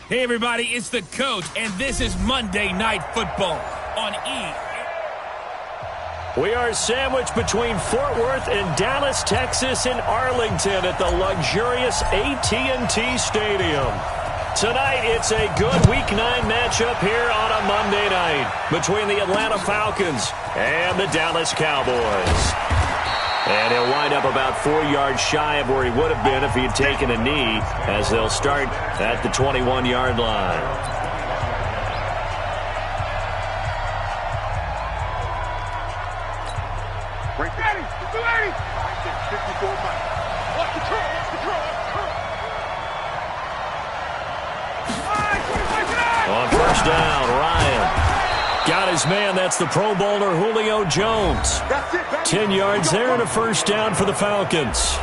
Hey, everybody, it's the coach, and this is Monday Night Football on E! We are sandwiched between Fort Worth and Dallas, Texas, and Arlington at the luxurious AT&T Stadium. Tonight, it's a good Week 9 matchup here on a Monday night between the Atlanta Falcons and the Dallas Cowboys. And he'll wind up about 4 yards shy of where he would have been if he had taken a knee, as they'll start at the 21-yard line. On first down, Ryan got his man. That's the Pro Bowler Julio Jones. 10 yards there and a first down for the Falcons.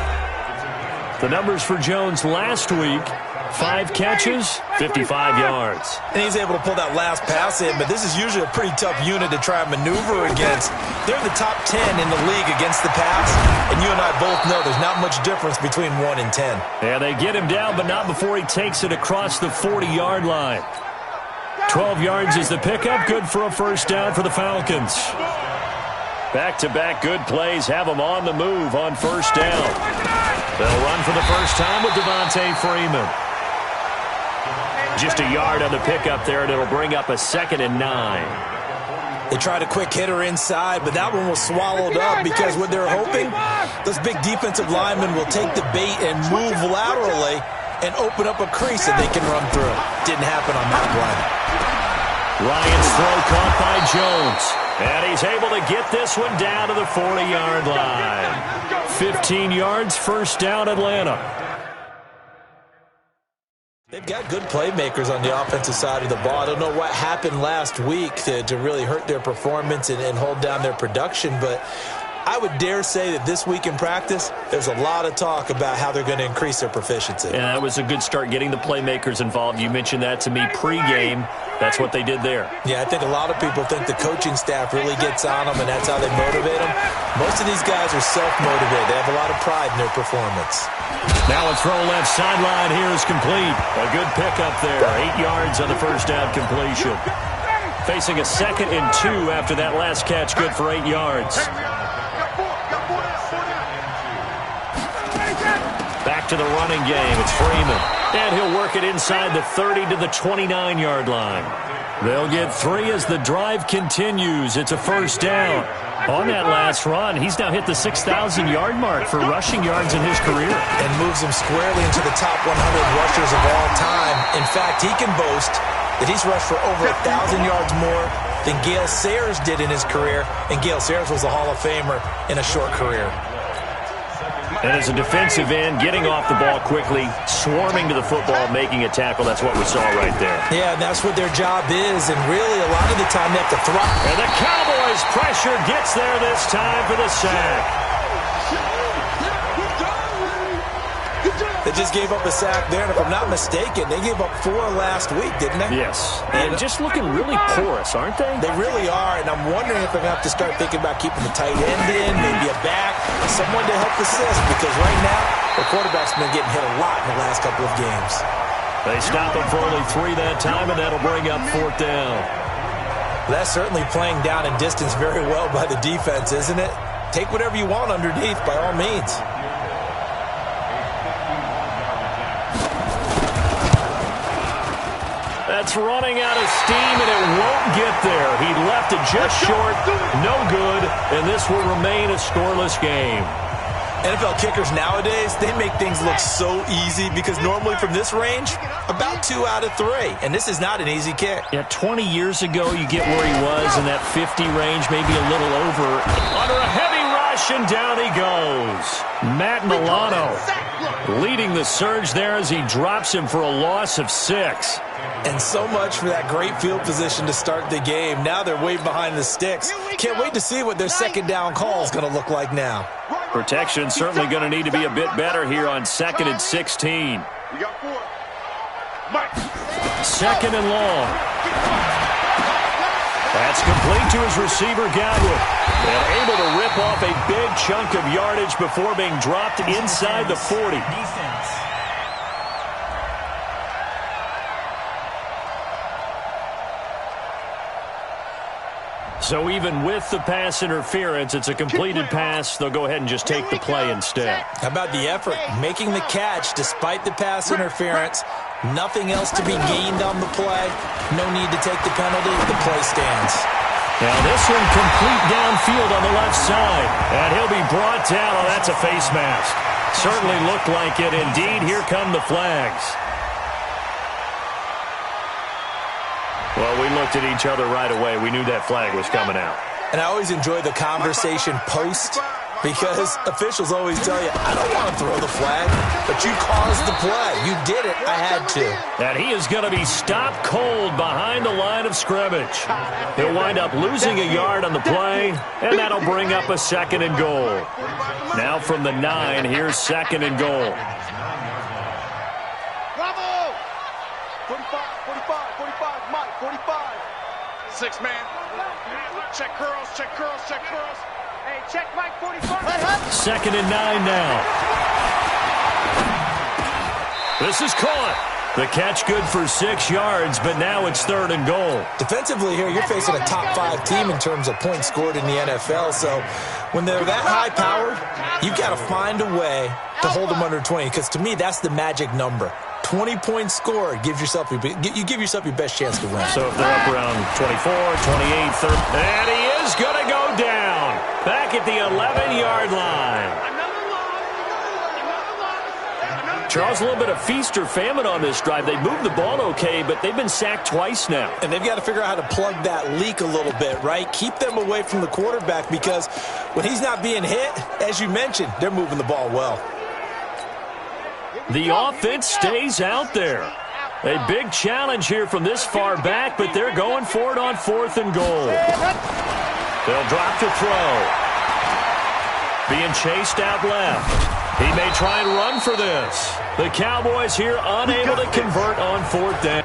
The numbers for Jones last week: 5 catches, 55 yards. And he's able to pull that last pass in, but this is usually a pretty tough unit to try and maneuver against. They're the top 10 in the league against the pass, and you and I both know there's not much difference between 1 and 10. Yeah, they get him down, but not before he takes it across the 40-yard line. 12 yards is the pickup, good for a first down for the Falcons. Back-to-back good plays have them on the move on first down. They'll run for the first time with Devontae Freeman. Just a yard on the pickup there, and it'll bring up a 2nd and 9. They tried a quick hitter inside, but that one was swallowed up because what they're hoping, those big defensive linemen will take the bait and move laterally and open up a crease that they can run through. Didn't happen on that play. Ryan's throw caught by Jones. And he's able to get this one down to the 40-yard line. 15 yards, first down, Atlanta. They've got good playmakers on the offensive side of the ball. I don't know what happened last week to really hurt their performance and hold down their production, but I would dare say that this week in practice, there's a lot of talk about how they're going to increase their proficiency. Yeah, that was a good start getting the playmakers involved. You mentioned that to me pregame. That's what they did there. Yeah, I think a lot of people think the coaching staff really gets on them, and that's how they motivate them. Most of these guys are self-motivated. They have a lot of pride in their performance. Now a throw left sideline here is complete. A good pickup there. 8 yards on the first down completion. Facing a 2nd and 2 after that last catch, good for 8 yards. Back to the running game. It's Freeman. And he'll work it inside the 30 to the 29-yard line. They'll get 3 as the drive continues. It's a first down. On that last run, he's now hit the 6,000-yard mark for rushing yards in his career. And moves him squarely into the top 100 rushers of all time. In fact, he can boast that he's rushed for over 1,000 yards more than Gale Sayers did in his career. And Gale Sayers was a Hall of Famer in a short career. And as a defensive end, getting off the ball quickly, swarming to the football, making a tackle. That's what we saw right there. Yeah, and that's what their job is. And really, a lot of the time, they have to throw. And the Cowboys' pressure gets there this time for the sack. They just gave up a sack there, and if I'm not mistaken, they gave up 4 last week, didn't they? Yes. And just looking really porous, aren't they? They really are, and I'm wondering if they're going to have to start thinking about keeping the tight end in, maybe a back, someone to help assist, because right now, the quarterback's been getting hit a lot in the last couple of games. They stop him for only 3 that time, and that'll bring up 4th down. That's certainly playing down in distance very well by the defense, isn't it? Take whatever you want underneath, by all means. That's running out of steam, and it won't get there. He left it just short, no good, and this will remain a scoreless game. NFL kickers nowadays, they make things look so easy because normally from this range, about 2 out of 3, and this is not an easy kick. Yeah, 20 years ago, you get where he was in that 50 range, maybe a little over. Under a heavy rush, and down he goes. Matt Milano leading the surge there as he drops him for a loss of 6. And so much for that great field position to start the game. Now they're way behind the sticks. Can't wait to see what their second down call is going to look like now. Protection certainly going to need to be a bit better here on 2nd and 16. 2nd and long. That's complete to his receiver, Godwin. And able to rip off a big chunk of yardage before being dropped inside the 40. So even with the pass interference, it's a completed pass. They'll go ahead and just take the play instead. How about the effort? Making the catch despite the pass interference. Nothing else to be gained on the play. No need to take the penalty. The play stands. Now this one complete downfield on the left side. And he'll be brought down. Oh, that's a face mask. Certainly looked like it. Indeed, here come the flags. Well, we looked at each other right away. We knew that flag was coming out. And I always enjoy the conversation post because officials always tell you, I don't want to throw the flag, but you caused the play. You did it. I had to. And he is going to be stopped cold behind the line of scrimmage. He'll wind up losing a yard on the play, and that'll bring up a 2nd and goal. Now from the 9, here's 2nd and goal. Bravo! 45, Mike, 45. 6 man. Check curls, check curls, check curls. Hey, check Mike, 45. 2nd and 9 now. This is caught. The catch good for 6 yards, but now it's 3rd and goal. Defensively here, you're facing a top 5 team in terms of points scored in the NFL. So when they're that high-powered, you've got to find a way to hold them under 20. Because to me, that's the magic number. 20 points scored, you give yourself your best chance to win. So if they're up around 24, 28, 30, and he is going to go down back at the 11-yard line. Charles, a little bit of feast or famine on this drive. They moved the ball okay, but they've been sacked twice now. And they've got to figure out how to plug that leak a little bit, right? Keep them away from the quarterback because when he's not being hit, as you mentioned, they're moving the ball well. The offense stays out there. A big challenge here from this far back, but they're going for it on 4th and goal. They'll drop to throw. Being chased out left. He may try and run for this. The Cowboys here unable to convert on 4th down.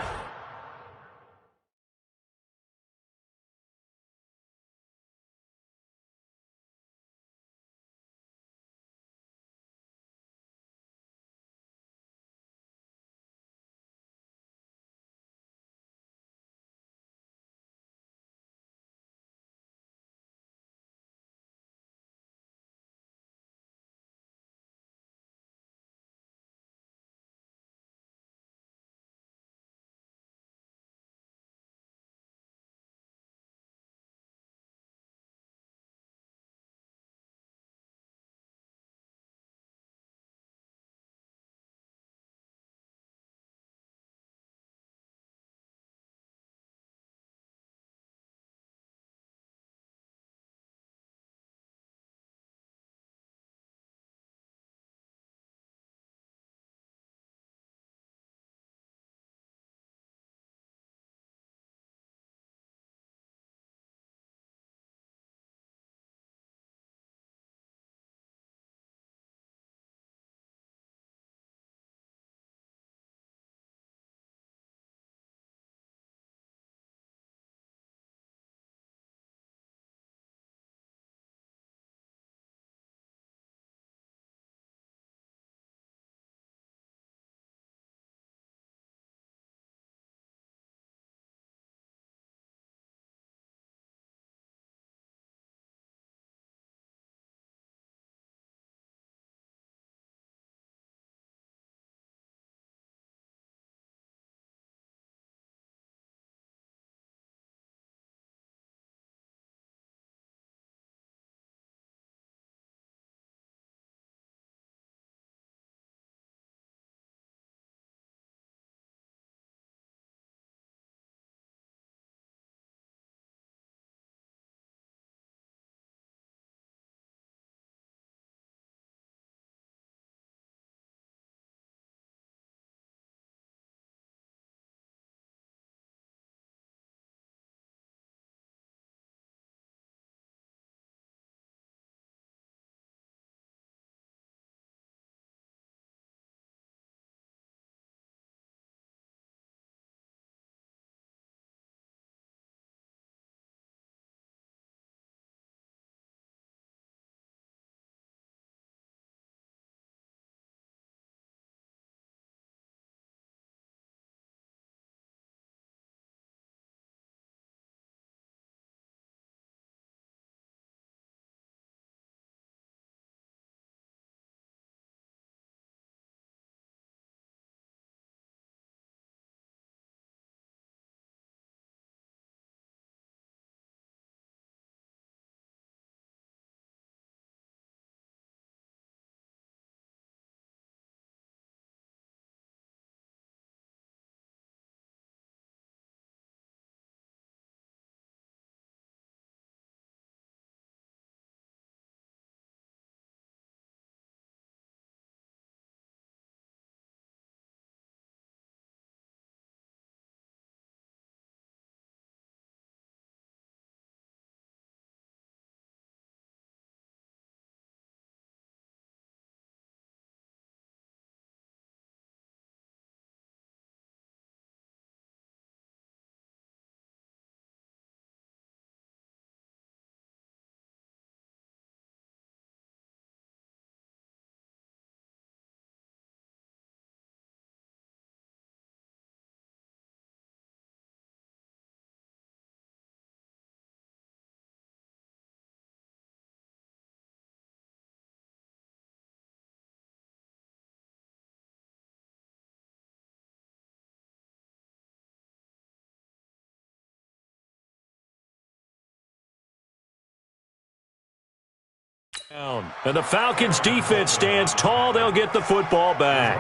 And the Falcons defense stands tall. They'll get the football back.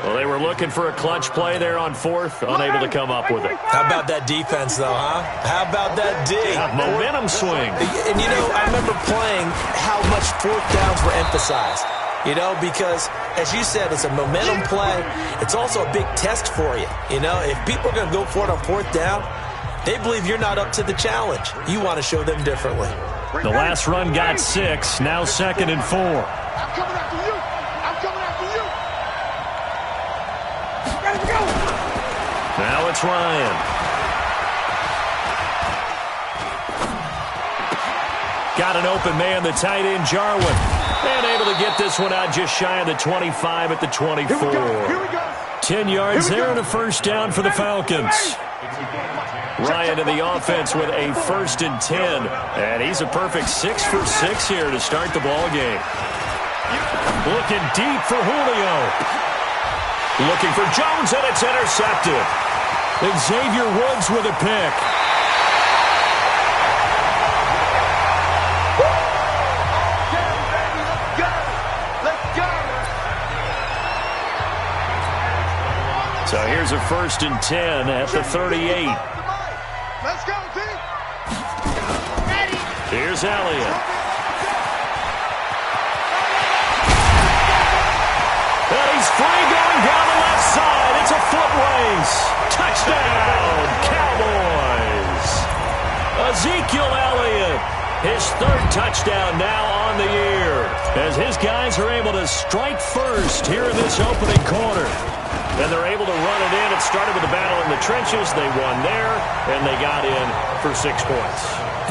Well, they were looking for a clutch play there on fourth, unable to come up with it. How about that defense, though, huh? How about that D? Yeah, momentum swing. And, you know, I remember playing how much fourth downs were emphasized. You know, because, as you said, it's a momentum play. It's also a big test for you. You know, if people are going to go for it on fourth down, they believe you're not up to the challenge. You want to show them differently. The last run got 6, now 2nd and 4. I'm coming after you. I'm coming after you. Ready to go. Now it's Ryan. Got an open man, the tight end, Jarwin. And able to get this one out just shy of the 25 at the 24. Here we go. 10 yards there and a first down for the Falcons. Ryan in the offense with a 1st and 10. And he's a perfect 6 for 6 here to start the ball game. Looking deep for Julio. Looking for Jones, and it's intercepted. Xavier Woods with a pick. So here's a 1st and 10 at the 38. Let's go, team. Here's Elliott. And he's free going down the left side. It's a foot race. Touchdown, Cowboys. Ezekiel Elliott, his 3rd touchdown now on the year, as his guys are able to strike first here in this opening quarter. And they're able to run it in. It started with a battle in the trenches. They won there, and they got in for 6 points.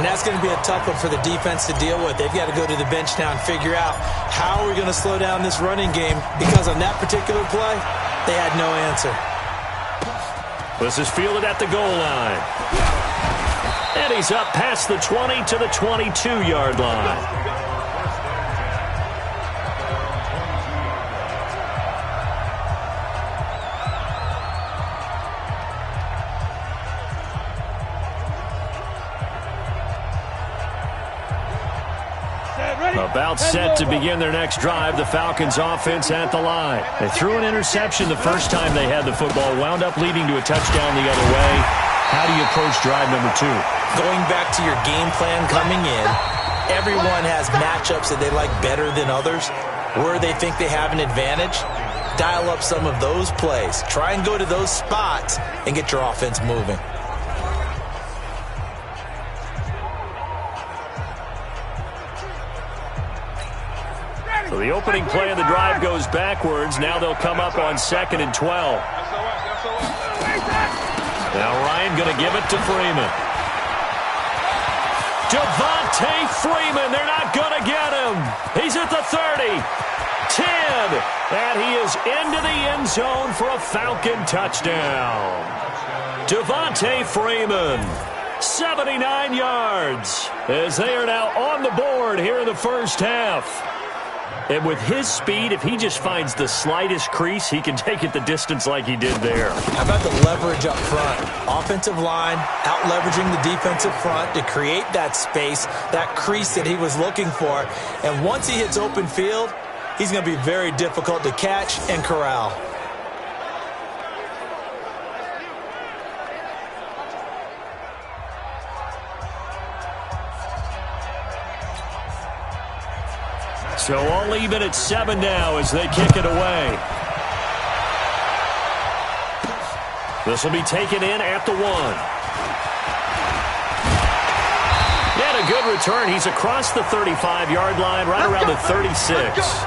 And that's going to be a tough one for the defense to deal with. They've got to go to the bench now and figure out how we're going to slow down this running game, because on that particular play, they had no answer. This is fielded at the goal line. And he's up past the 20 to the 22-yard line. About set to begin their next drive, the Falcons offense at the line. They threw an interception the first time they had the football, wound up leading to a touchdown the other way. How do you approach drive number 2? Going back to your game plan coming in, everyone has matchups that they like better than others, where they think they have an advantage. Dial up some of those plays. Try and go to those spots and get your offense moving. So the opening play of the drive goes backwards. Now they'll come up on 2nd and 12. Now Ryan going to give it to Freeman. Devontae Freeman, they're not going to get him. He's at the 30, 10, and he is into the end zone for a Falcon touchdown. Devontae Freeman, 79 yards, as they are now on the board here in the first half. And with his speed, if he just finds the slightest crease, he can take it the distance like he did there. How about the leverage up front? Offensive line out-leveraging the defensive front to create that space, that crease that he was looking for. And once he hits open field, he's going to be very difficult to catch and corral. So all even at 7 now as they kick it away. This will be taken in at the 1. And a good return. He's across the 35-yard line, right around the 36.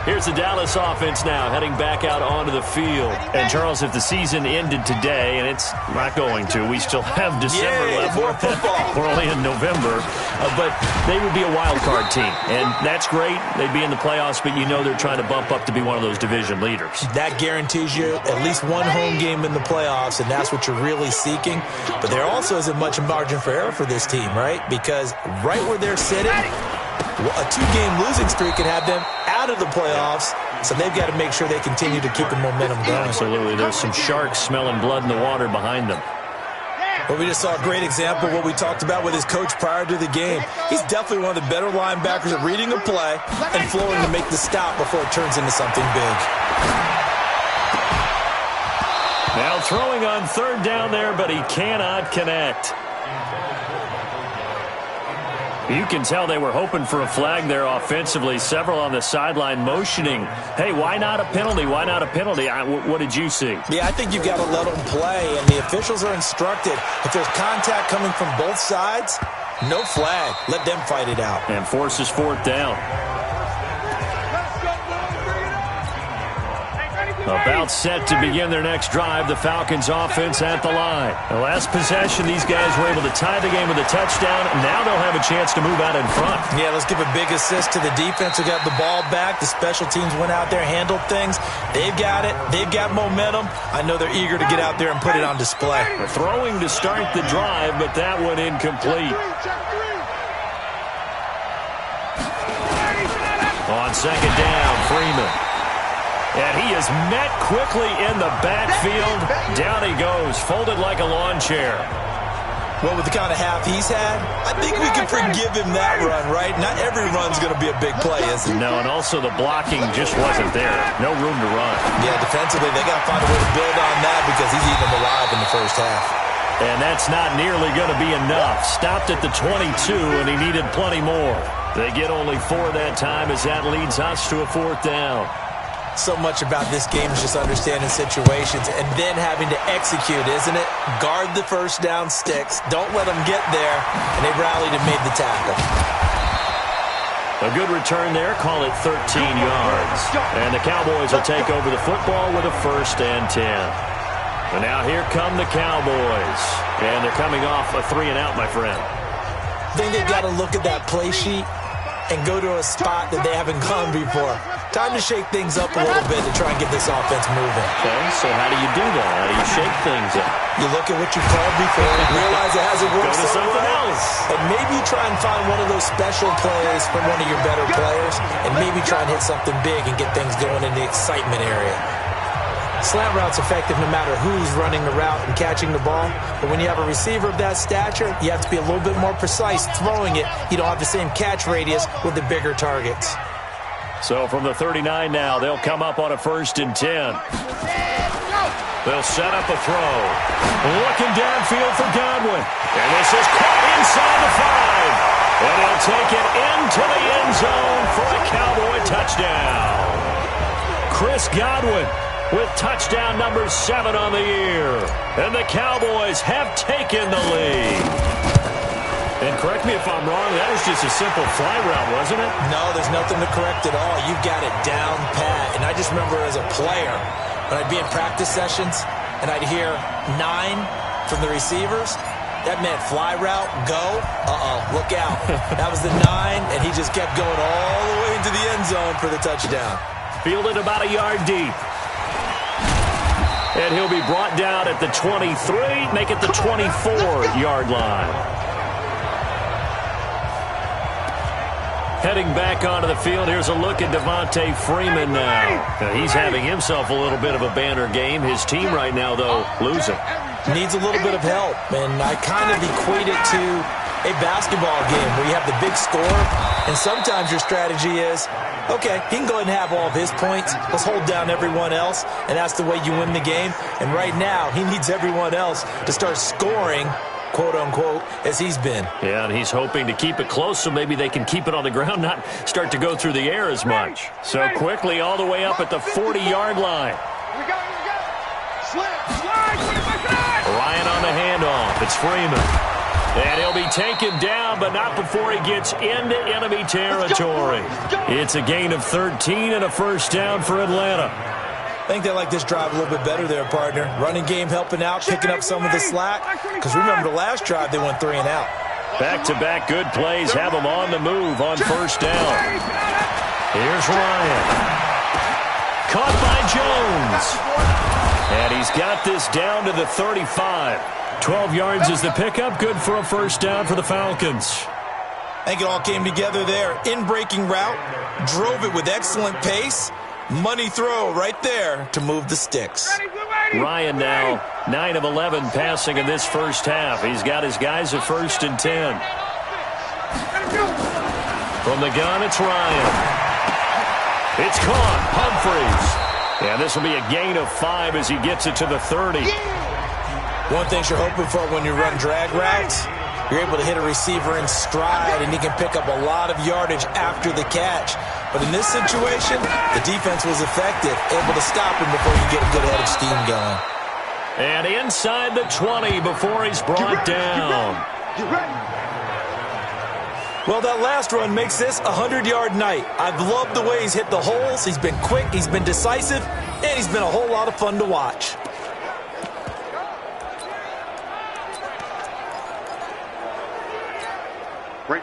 Here's the Dallas offense now heading back out onto the field. And, Charles, if the season ended today, and it's not going to, we still have December left. More football. We're only in November. But they would be a wild card team. And that's great. They'd be in the playoffs, but you know they're trying to bump up to be one of those division leaders. That guarantees you at least one home game in the playoffs, and that's what you're really seeking. But there also isn't much margin for error for this team, right? Because right where they're sitting, a 2-game losing streak could have them out of the playoffs, so they've got to make sure they continue to keep the momentum going. Absolutely. There's some sharks smelling blood in the water behind them. Well, we just saw a great example of what we talked about with his coach prior to the game. He's definitely one of the better linebackers at reading a play and flowing to make the stop before it turns into something big. Now throwing on third down there, but he cannot connect. You can tell they were hoping for a flag there offensively. Several on the sideline motioning, hey, why not a penalty? Why not a penalty? What did you see? Yeah, I think you've got to let them play, and the officials are instructed. If there's contact coming from both sides, no flag. Let them fight it out. And forces fourth down. About set to begin their next drive, the Falcons offense at the line. The last possession, these guys were able to tie the game with a touchdown. Now they'll have a chance to move out in front. Yeah, let's give a big assist to the defense who got the ball back. The special teams went out there, handled things. They've got it. They've got momentum. I know they're eager to get out there and put it on display. They're throwing to start the drive, but that one incomplete. On second down, Freeman. And he is met quickly in the backfield. Down he goes, folded like a lawn chair. Well, with the kind of half he's had, I think we can forgive him that run, right? Not every run's going to be a big play, is it? No, and also the blocking just wasn't there. No room to run. Yeah, defensively, they got to find a way to build on that because he's eating them alive in the first half. And that's not nearly going to be enough. Stopped at the 22, and he needed plenty more. They get only 4 that time as that leads us to a fourth down. So much about this game is just understanding situations and then having to execute, isn't it? Guard the first down sticks. Don't let them get there. And they rallied and made the tackle. A good return there. Call it 13 yards. And the Cowboys will take over the football with a 1st and 10. And now here come the Cowboys. And they're coming off a 3-and-out, my friend. I think they've got to look at that play sheet and go to a spot that they haven't gone before. Time to shake things up a little bit to try and get this offense moving. Okay, so how do you do that? How do you shake things up? You look at what you called before and realize it hasn't worked. Go to something else. And maybe try and find one of those special plays from one of your better players, and maybe try and hit something big and get things going in the excitement area. Slant route's effective no matter who's running the route and catching the ball. But when you have a receiver of that stature, you have to be a little bit more precise throwing it. You don't have the same catch radius with the bigger targets. So from the 39 now, they'll come up on a 1st and 10. They'll set up a throw. Looking downfield for Godwin. And this is caught inside the 5. And he'll take it into the end zone for a Cowboy touchdown. Chris Godwin with touchdown number 7 on the year. And the Cowboys have taken the lead. And correct me if I'm wrong, that was just a simple fly route, wasn't it? No, there's nothing to correct at all. You've got it down pat. And I just remember as a player, when I'd be in practice sessions and I'd hear 9 from the receivers, that meant fly route, go, look out. That was the 9, and he just kept going all the way into the end zone for the touchdown. Fielded about a yard deep. And he'll be brought down at the 23, make it the 24-yard line. Heading back onto the field, here's a look at Devontae Freeman now. He's having himself a little bit of a banner game. His team right now, though, losing. Needs a little bit of help, and I kind of equate it to a basketball game where you have the big score, and sometimes your strategy is, okay, he can go ahead and have all of his points. Let's hold down everyone else, and that's the way you win the game. And right now, he needs everyone else to start scoring, quote-unquote, as he's been. Yeah, and he's hoping to keep it close so maybe they can keep it on the ground, not start to go through the air as much. So quickly all the way up at the 40-yard line. Ryan on the handoff. It's Freeman. And he'll be taken down, but not before he gets into enemy territory. It's a gain of 13 and a 1st down for Atlanta. I think they like this drive a little bit better there, partner. Running game helping out, picking up some of the slack. Because remember the last drive, they went 3 and out. Back-to-back good plays have them on the move on 1st down. Here's Ryan. Caught by Jones. And he's got this down to the 35. 12 yards is the pickup. Good for a 1st down for the Falcons. I think it all came together there. In-breaking route. Drove it with excellent pace. Money throw right there to move the sticks. Ryan now 9 of 11 passing in this first half. He's got his guys at 1st and 10. From the gun, it's Ryan. It's caught. Humphreys. And this will be a gain of 5 as he gets it to the 30. One thing you're hoping for when you run drag routes, you're able to hit a receiver in stride, and he can pick up a lot of yardage after the catch. But in this situation, the defense was effective, able to stop him before you get a good head of steam going. And inside the 20 before he's brought down. Well, that last run makes this a 100-yard night. I've loved the way he's hit the holes. He's been quick, he's been decisive, and he's been a whole lot of fun to watch.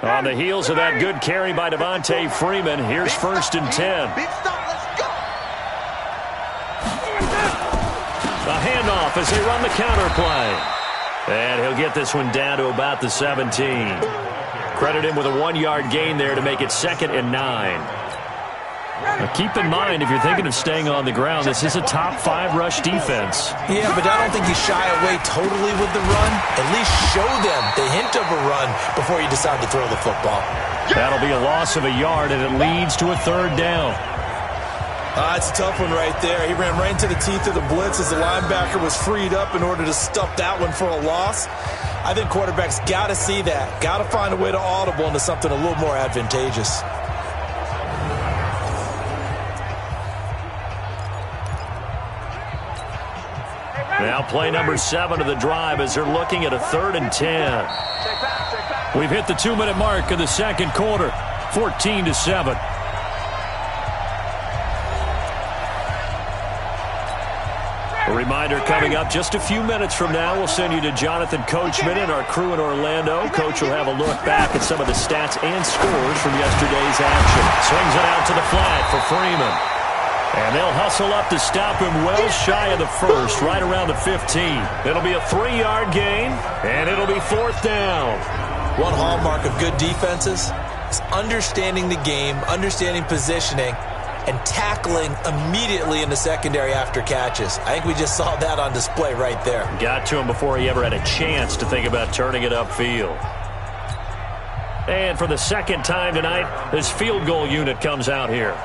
On the heels of that good carry by Devontae Freeman, here's 1st and 10. A handoff as they run the counter play. And he'll get this one down to about the 17. Credit him with a 1-yard gain there to make it 2nd and 9. Now keep in mind, if you're thinking of staying on the ground, this is a top 5 rush defense. Yeah, but I don't think you shy away totally with the run. At least show them the hint of a run before you decide to throw the football. That'll be a loss of a yard, and it leads to a 3rd down. It's a tough one right there. He ran right into the teeth of the blitz as the linebacker was freed up in order to stuff that one for a loss. I think quarterbacks got to see that. Got to find a way to audible into something a little more advantageous. Now play number 7 of the drive as they're looking at a 3rd and 10. We've hit the 2-minute mark of the second quarter, 14-7. A reminder coming up just a few minutes from now, we'll send you to Jonathan Coachman and our crew in Orlando. Coach will have a look back at some of the stats and scores from yesterday's action. Swings it out to the flat for Freeman. And they'll hustle up to stop him well shy of the 1st, right around the 15. It'll be a 3-yard gain, and it'll be 4th down. One hallmark of good defenses is understanding the game, understanding positioning, and tackling immediately in the secondary after catches. I think we just saw that on display right there. Got to him before he ever had a chance to think about turning it upfield. And for the 2nd time tonight, this field goal unit comes out here.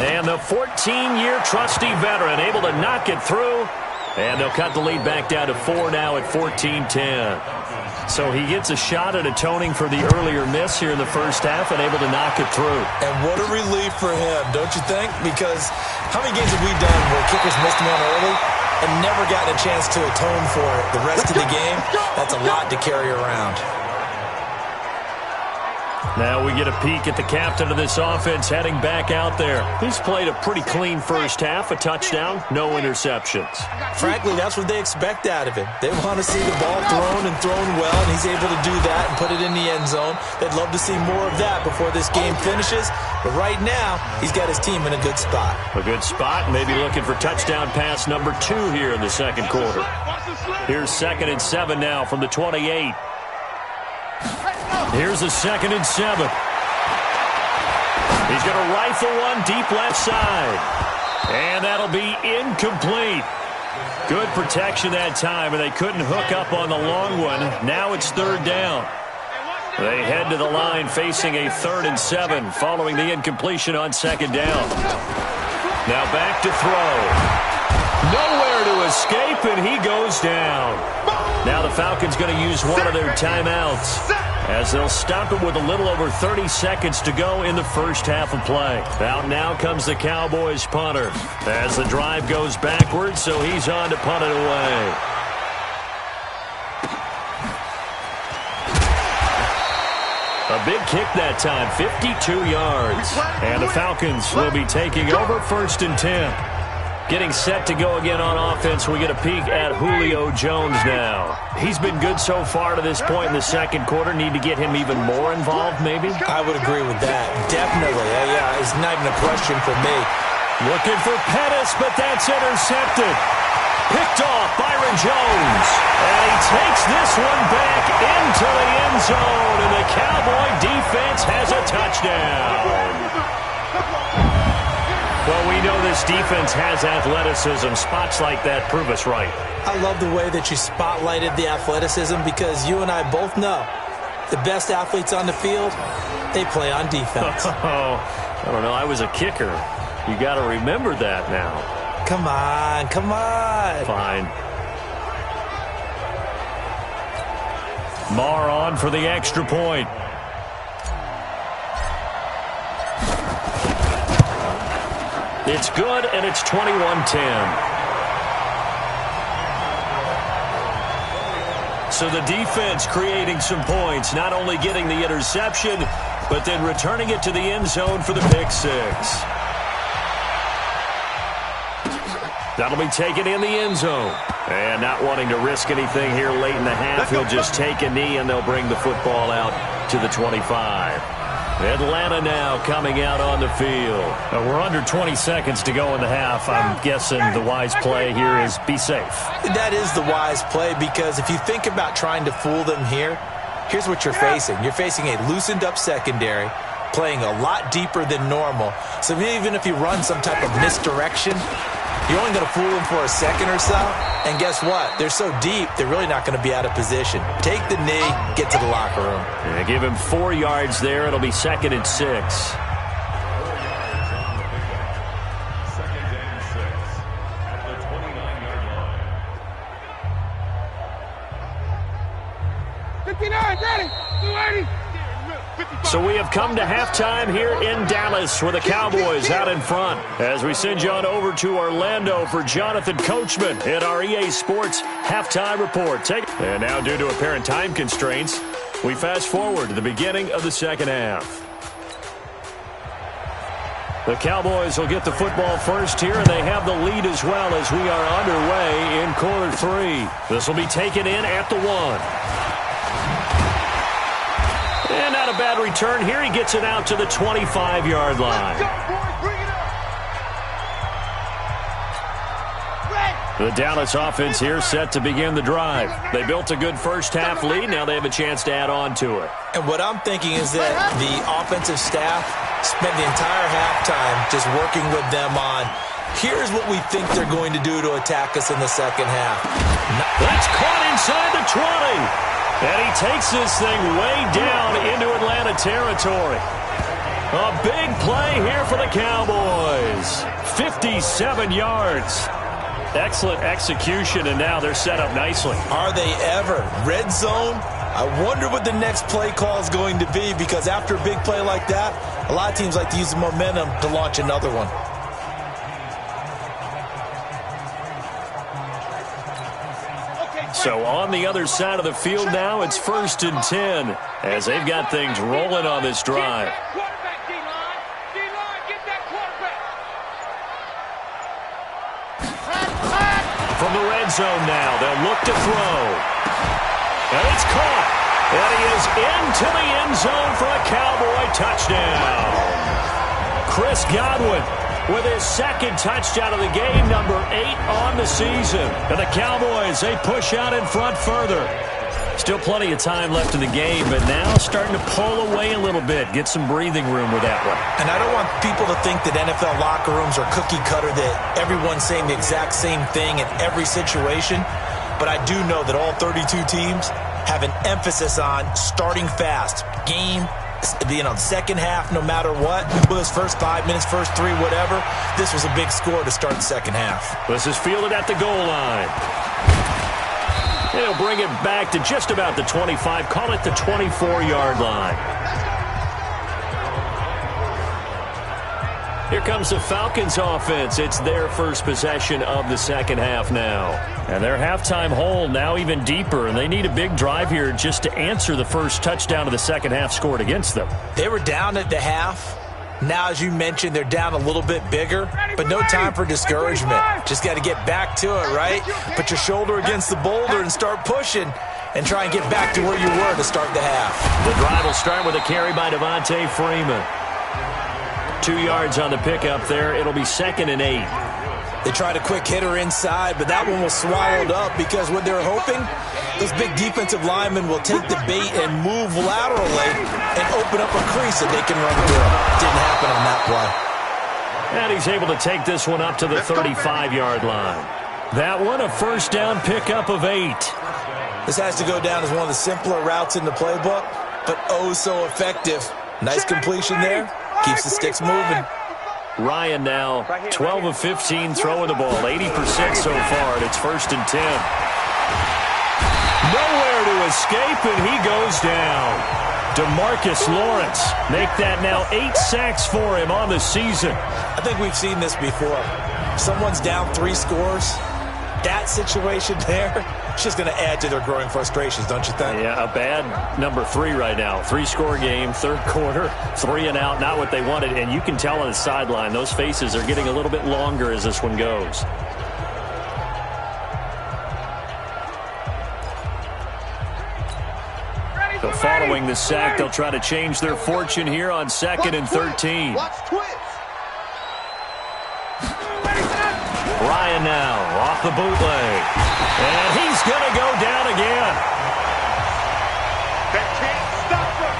And the 14-year trusty veteran able to knock it through. And they'll cut the lead back down to 4 now at 14-10. So he gets a shot at atoning for the earlier miss here in the first half and able to knock it through. And what a relief for him, don't you think? Because how many games have we done where kickers missed one early and never gotten a chance to atone for it the rest of the game? That's a lot to carry around. Now we get a peek at the captain of this offense heading back out there. He's played a pretty clean first half, a touchdown, no interceptions. Frankly, that's what they expect out of him. They want to see the ball thrown and thrown well, and he's able to do that and put it in the end zone. They'd love to see more of that before this game finishes. But right now, he's got his team in a good spot. A good spot, maybe looking for touchdown pass number 2 here in the second quarter. Here's 2nd and 7 now from the 28. Here's a 2nd and 7. He's going to rifle one deep left side. And that'll be incomplete. Good protection that time, and they couldn't hook up on the long one. Now it's 3rd down. They head to the line facing a 3rd and 7 following the incompletion on 2nd down. Now back to throw. Nowhere to escape, and he goes down. Now the Falcons going to use one of their timeouts as they'll stop it with a little over 30 seconds to go in the first half of play. Out now comes the Cowboys punter as the drive goes backwards, so he's on to punt it away. A big kick that time, 52 yards. And the Falcons will be taking over 1st and 10. Getting set to go again on offense, we get a peek at Julio Jones now. He's been good so far to this point in the second quarter. Need to get him even more involved, maybe? I would agree with that. Definitely. Yeah, it's not even a question for me. Looking for Pettis, but that's intercepted. Picked off Byron Jones. And he takes this one back into the end zone. And the Cowboy defense has a touchdown. Well, we know this defense has athleticism. Spots like that prove us right. I love the way that you spotlighted the athleticism because you and I both know the best athletes on the field, they play on defense. Oh, I don't know. I was a kicker. You got to remember that now. Come on, come on. Fine. Marr on for the extra point. It's good, and it's 21-10. So the defense creating some points, not only getting the interception, but then returning it to the end zone for the pick six. That'll be taken in the end zone. And not wanting to risk anything here late in the half, he'll just take a knee, and they'll bring the football out to the 25. Atlanta now coming out on the field. We're under 20 seconds to go in the half. I'm guessing the wise play here is be safe. That is the wise play because if you think about trying to fool them here, here's what you're facing. You're facing a loosened up secondary, playing a lot deeper than normal. So even if you run some type of misdirection, you're only going to fool them for a second or so. And guess what? They're so deep, they're really not going to be out of position. Take the knee, get to the locker room. Yeah, give him 4 yards there. It'll be 2nd and 6. 59, ready, 280. So we have come to halftime here in Dallas with the Cowboys out in front. As we send you on over to Orlando for Jonathan Coachman in our EA Sports Halftime Report. And now, due to apparent time constraints, we fast forward to the beginning of the second half. The Cowboys will get the football first here, and they have the lead as well as we are underway in quarter 3. This will be taken in at the 1. And not a bad return here. He gets it out to the 25-yard line. The Dallas offense here set to begin the drive. They built a good first-half lead. Now they have a chance to add on to it. And what I'm thinking is that the offensive staff spent the entire halftime just working with them on, here's what we think they're going to do to attack us in the second half. That's caught inside the 20. And he takes this thing way down into Atlanta territory. A big play here for the Cowboys. 57 yards. Excellent execution, and now they're set up nicely. Are they ever? Red zone? I wonder what the next play call is going to be, because after a big play like that, a lot of teams like to use the momentum to launch another one. So on the other side of the field now, it's 1st and 10 as they've got things rolling on this drive. From the red zone now, they'll look to throw. And it's caught. And he is into the end zone for a Cowboy touchdown. Chris Godwin with his 2nd touchdown of the game, number 8 on the season. And the Cowboys, they push out in front further. Still plenty of time left in the game, but now starting to pull away a little bit, get some breathing room with that one. And I don't want people to think that NFL locker rooms are cookie cutter, that everyone's saying the exact same thing in every situation. But I do know that all 32 teams have an emphasis on starting fast. Game, the second half, no matter what, whether it's first 5 minutes, first 3, whatever, this was a big score to start the second half. This is fielded at the goal line. They'll bring it back to just about the 25, call it the 24-yard line. Here comes the Falcons offense. It's their first possession of the second half now. And their halftime hole now even deeper, and they need a big drive here just to answer the first touchdown of the second half scored against them. They were down at the half. Now, as you mentioned, they're down a little bit bigger, but no time for discouragement. Just got to get back to it, right? Put your shoulder against the boulder and start pushing and try and get back to where you were to start the half. The drive will start with a carry by Devontae Freeman. 2 yards on the pickup there. It'll be 2nd and 8. They tried a quick hitter inside, but that one was swallowed up because what they're hoping, those big defensive linemen will take the bait and move laterally and open up a crease that they can run through. Didn't happen on that play. And he's able to take this one up to the 35-yard line. That one, a first down pickup of 8. This has to go down as one of the simpler routes in the playbook, but oh so effective. Nice completion there. Keeps the sticks moving. Ryan now 12 of 15 throwing the ball, 80% so far, and it's 1st and 10. Nowhere to escape, and he goes down. DeMarcus Lawrence make that now 8 sacks for him on the season. I think we've seen this before. Someone's down 3 scores. That situation there, it's just going to add to their growing frustrations, don't you think? Yeah, a bad number 3 right now. 3-score game, 3rd quarter, 3 and out, not what they wanted. And you can tell on the sideline, those faces are getting a little bit longer as this one goes. So following the sack, they'll try to change their fortune here on 2nd and 13. Ryan now off the bootleg. And he's going to go down again. They can't stop them.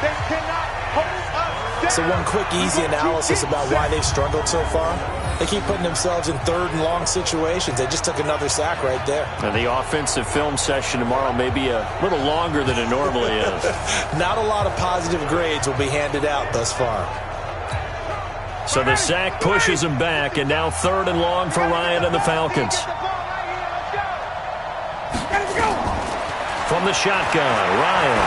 They cannot hold us. So one quick, easy analysis about why they've struggled so far. They keep putting themselves in 3rd and long situations. They just took another sack right there. And the offensive film session tomorrow may be a little longer than it normally is. Not a lot of positive grades will be handed out thus far. So the sack pushes him back, and now 3rd and long for Ryan and the Falcons. From the shotgun, Ryan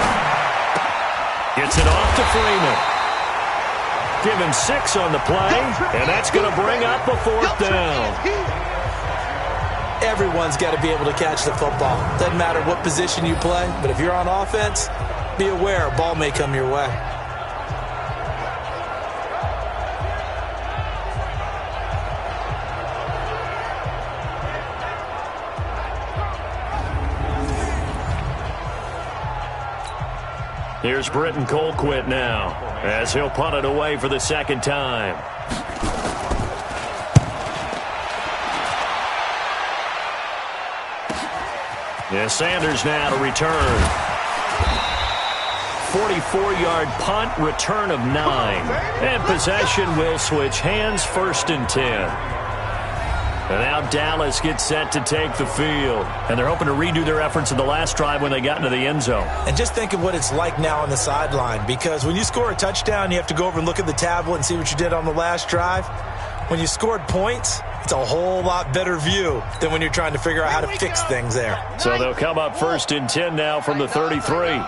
gets it off to Freeman. Give him 6 on the play, and that's going to bring up a 4th down. Everyone's got to be able to catch the football. Doesn't matter what position you play, but if you're on offense, be aware a ball may come your way. Here's Britton Colquitt now, as he'll punt it away for the 2nd time. Yeah, Sanders now to return. 44-yard punt, return of 9. And possession will switch hands, 1st and 10. And now Dallas gets set to take the field. And they're hoping to redo their efforts in the last drive when they got into the end zone. And just think of what it's like now on the sideline, because when you score a touchdown, you have to go over and look at the tablet and see what you did on the last drive. When you scored points, it's a whole lot better view than when you're trying to figure out how to fix things there. So they'll come up 1st and 10 now from the 33.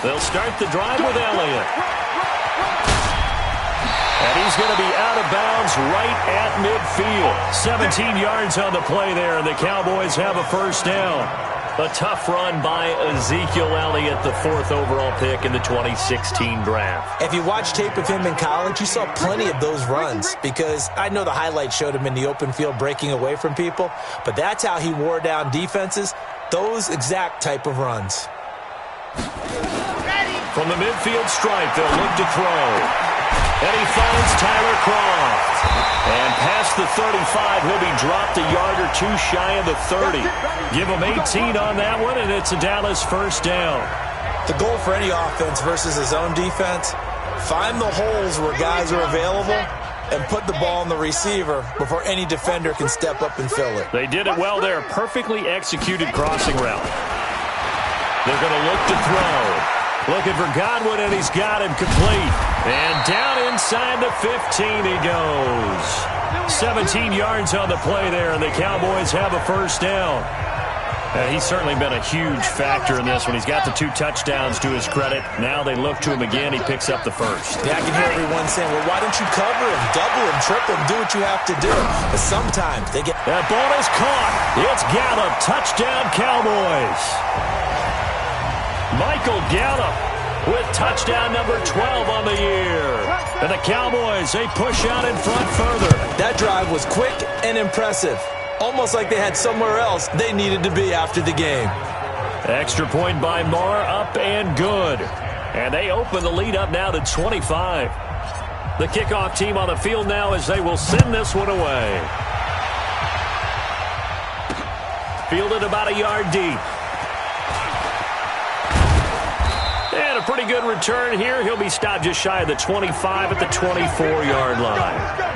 They'll start the drive with Elliott. And he's going to be out of bounds right at midfield. 17 yards on the play there, and the Cowboys have a 1st down. A tough run by Ezekiel Elliott, the 4th overall pick in the 2016 draft. If you watch tape of him in college, you saw plenty of those runs, because I know the highlights showed him in the open field breaking away from people, but that's how he wore down defenses, those exact type of runs. From the midfield stripe, they'll look to throw. And he finds Tyler Croft. And past the 35, he'll be dropped a yard or 2 shy of the 30. Give him 18 on that one, and it's a Dallas 1st down. The goal for any offense versus his own defense, find the holes where guys are available and put the ball on the receiver before any defender can step up and fill it. They did it well there. Perfectly executed crossing route. They're going to look to throw. Looking for Godwin, and he's got him complete. And down inside the 15 he goes. 17 yards on the play there, and the Cowboys have a 1st down. He's certainly been a huge factor in this one. He's got the 2 touchdowns to his credit. Now they look to him again. He picks up the 1st. Yeah, I can hear everyone saying, well, why don't you cover him, double him, triple him, do what you have to do. But sometimes they get... That ball is caught. It's Gallup. Touchdown, Cowboys. Michael Gallup with touchdown number 12 on the year. And the Cowboys, they push out in front further. That drive was quick and impressive. Almost like they had somewhere else they needed to be after the game. Extra point by Marr, up and good. And they open the lead up now to 25. The kickoff team on the field now as they will send this one away. Fielded about a yard deep. And a pretty good return here. He'll be stopped just shy of the 25 at the 24-yard line.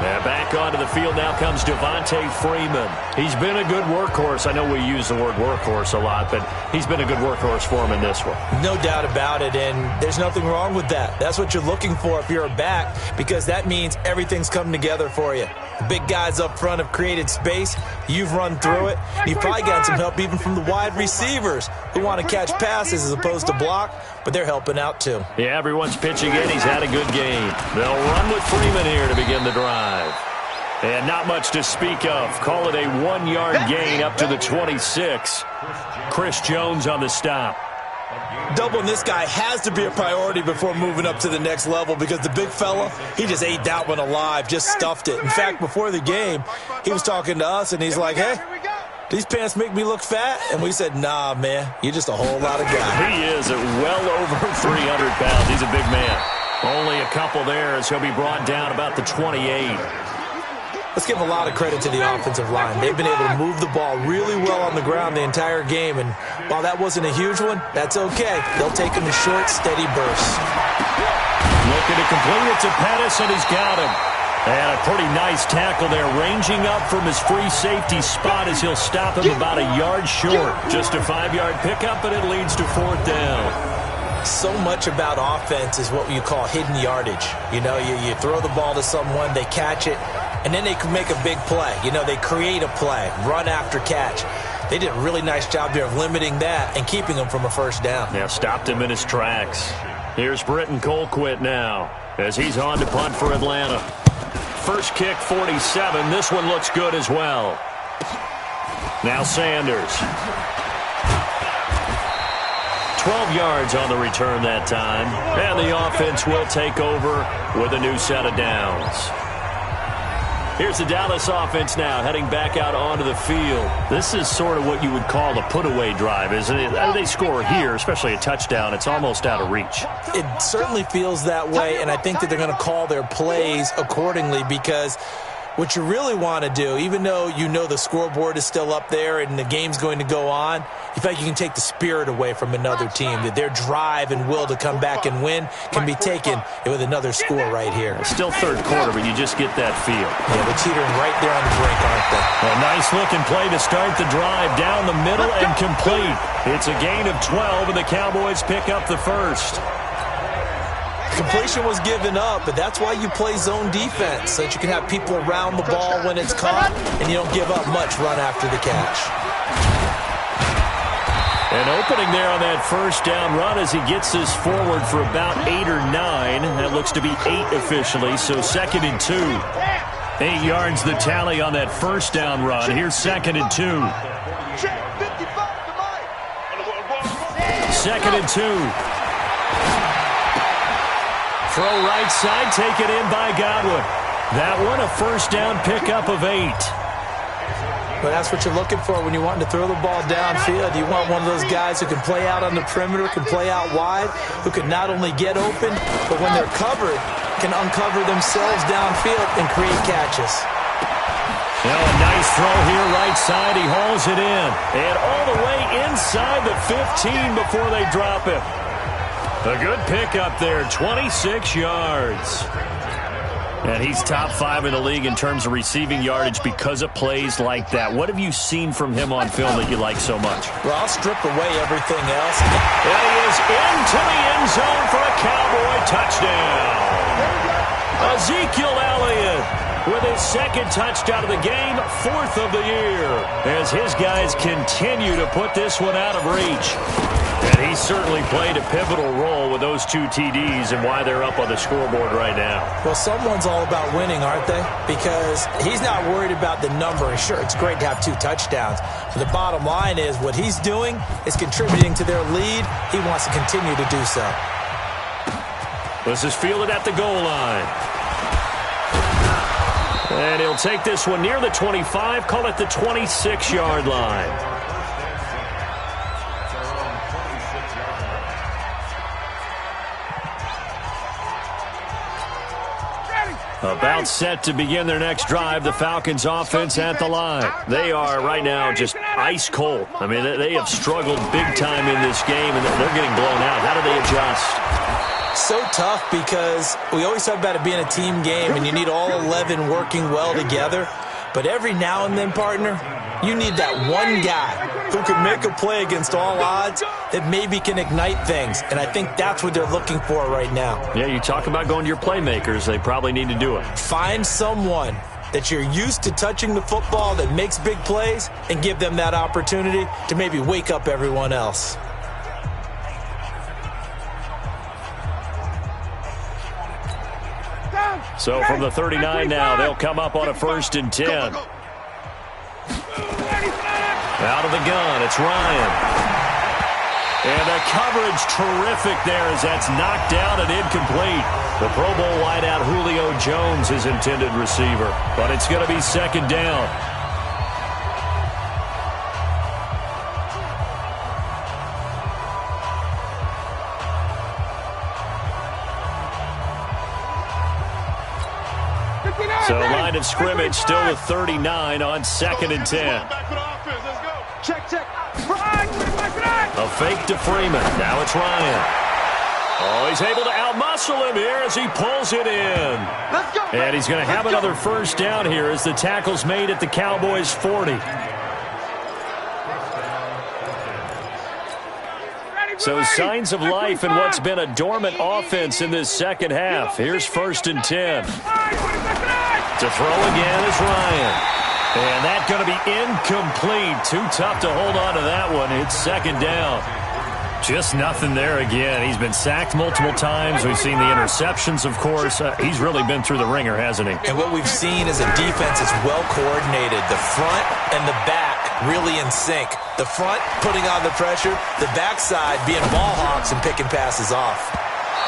And back onto the field now comes Devontae Freeman. He's been a good workhorse. I know we use the word workhorse a lot, but he's been a good workhorse for him in this one. No doubt about it, and there's nothing wrong with that. That's what you're looking for if you're a back, because that means everything's coming together for you. The big guys up front have created space. You've run through it. You've probably gotten some help even from the wide receivers who want to catch passes as opposed to block, but they're helping out too. Yeah, everyone's pitching in. He's had a good game. They'll run with Freeman here to begin the drive. And not much to speak of. Call it a 1-yard gain up to the 26. Chris Jones on the stop. Doubling this guy has to be a priority before moving up to the next level, because the big fella, he just ate that one alive, just stuffed it. In fact, before the game, he was talking to us, and he's like, hey, these pants make me look fat? And we said, nah, man, you're just a whole lot of guy. He is at well over 300 pounds. He's a big man. Only a couple there as he'll be brought down about the 28. Let's give a lot of credit to the offensive line. They've been able to move the ball really well on the ground the entire game, and while that wasn't a huge one, that's okay. They'll take them in short, steady bursts. Looking to complete it to Pettis, and he's got him. And a pretty nice tackle there, ranging up from his free safety spot as he'll stop him about a yard short. Just a 5-yard pickup, and it leads to 4th down. So much about offense is what you call hidden yardage. You know, you throw the ball to someone, they catch it, and then they can make a big play. You know, they create a play, run after catch. They did a really nice job there of limiting that and keeping him from a first down. Yeah, stopped him in his tracks. Here's Britton Colquitt now as he's on to punt for Atlanta. First kick, 47. This one looks good as well. Now Sanders. 12 yards on the return that time. And the offense will take over with a new set of downs. Here's the Dallas offense now heading back out onto the field. This is sort of what you would call a put-away drive, isn't it? They score here, especially a touchdown. It's almost out of reach. It certainly feels that way, and I think that they're going to call their plays accordingly, because what you really want to do, even though you know the scoreboard is still up there and the game's going to go on, you feel like you can take the spirit away from another team, that their drive and will to come back and win can be taken with another score right here. It's still third quarter, but you just get that feel. Yeah, they're teetering right there on the brink, aren't they? A nice-looking play to start the drive down the middle and complete. It's a gain of 12, and the Cowboys pick up the first. Completion was given up, but that's why you play zone defense, so that you can have people around the ball when it's caught, and you don't give up much run after the catch. An opening there on that first down run as he gets this forward for about 8 or 9. That looks to be 8 officially, so 2nd and 2. 8 yards the tally on that first down run. Here's 2nd and 2. 2nd and 2. Throw right side, taken in by Godwin. That one a first down pickup of 8. Well, that's what you're looking for when you're wanting to throw the ball downfield. You want one of those guys who can play out on the perimeter, can play out wide, who can not only get open, but when they're covered, can uncover themselves downfield and create catches. Now a nice throw here, right side. He hauls it in. And all the way inside the 15 before they drop it. A good pickup there, 26 yards. And he's top 5 in the league in terms of receiving yardage because of plays like that. What have you seen from him on film that you like so much? Well, I'll strip away everything else. And he is into the end zone for a Cowboy touchdown. Ezekiel Elliott with his 2nd touchdown of the game, 4th of the year, as his guys continue to put this one out of reach. And he certainly played a pivotal role with those 2 TDs and why they're up on the scoreboard right now. Well, someone's all about winning, aren't they? Because he's not worried about the number. Sure, it's great to have 2 touchdowns. But the bottom line is what he's doing is contributing to their lead. He wants to continue to do so. This is fielded at the goal line. And he'll take this one near the 25, call it the 26-yard line. About set to begin their next drive, the Falcons offense at the line. They are right now just ice cold. I mean, they have struggled big time in this game, and they're getting blown out. How do they adjust? So tough because we always talk about it being a team game, and you need all 11 working well together. But every now and then, partner, you need that one guy who can make a play against all odds that maybe can ignite things. And I think that's what they're looking for right now. Yeah, you talk about going to your playmakers. They probably need to do it. Find someone that you're used to touching the football that makes big plays and give them that opportunity to maybe wake up everyone else. So from the 39 now, they'll come up on a 1st and 10. Out of the gun, it's Ryan. And the coverage terrific there as that's knocked down and incomplete. The Pro Bowl wideout Julio Jones is intended receiver, but it's going to be 2nd down. So line of scrimmage still with 39 on 2nd and 10. Check. A fake to Freeman. Now it's Ryan. Oh, he's able to outmuscle him here as he pulls it in. Let's go. And he's going to have another 1st down here as the tackle's made at the Cowboys' 40. So signs of life in what's been a dormant offense in this 2nd half. Here's 1st and 10. To throw again is Ryan. And that's going to be incomplete. Too tough to hold on to that one. It's 2nd down. Just nothing there again. He's been sacked multiple times. We've seen the interceptions, of course. He's really been through the ringer, hasn't he? And what we've seen is a defense that's well coordinated. The front and the back really in sync. The front putting on the pressure. The backside being ball hawks and picking passes off.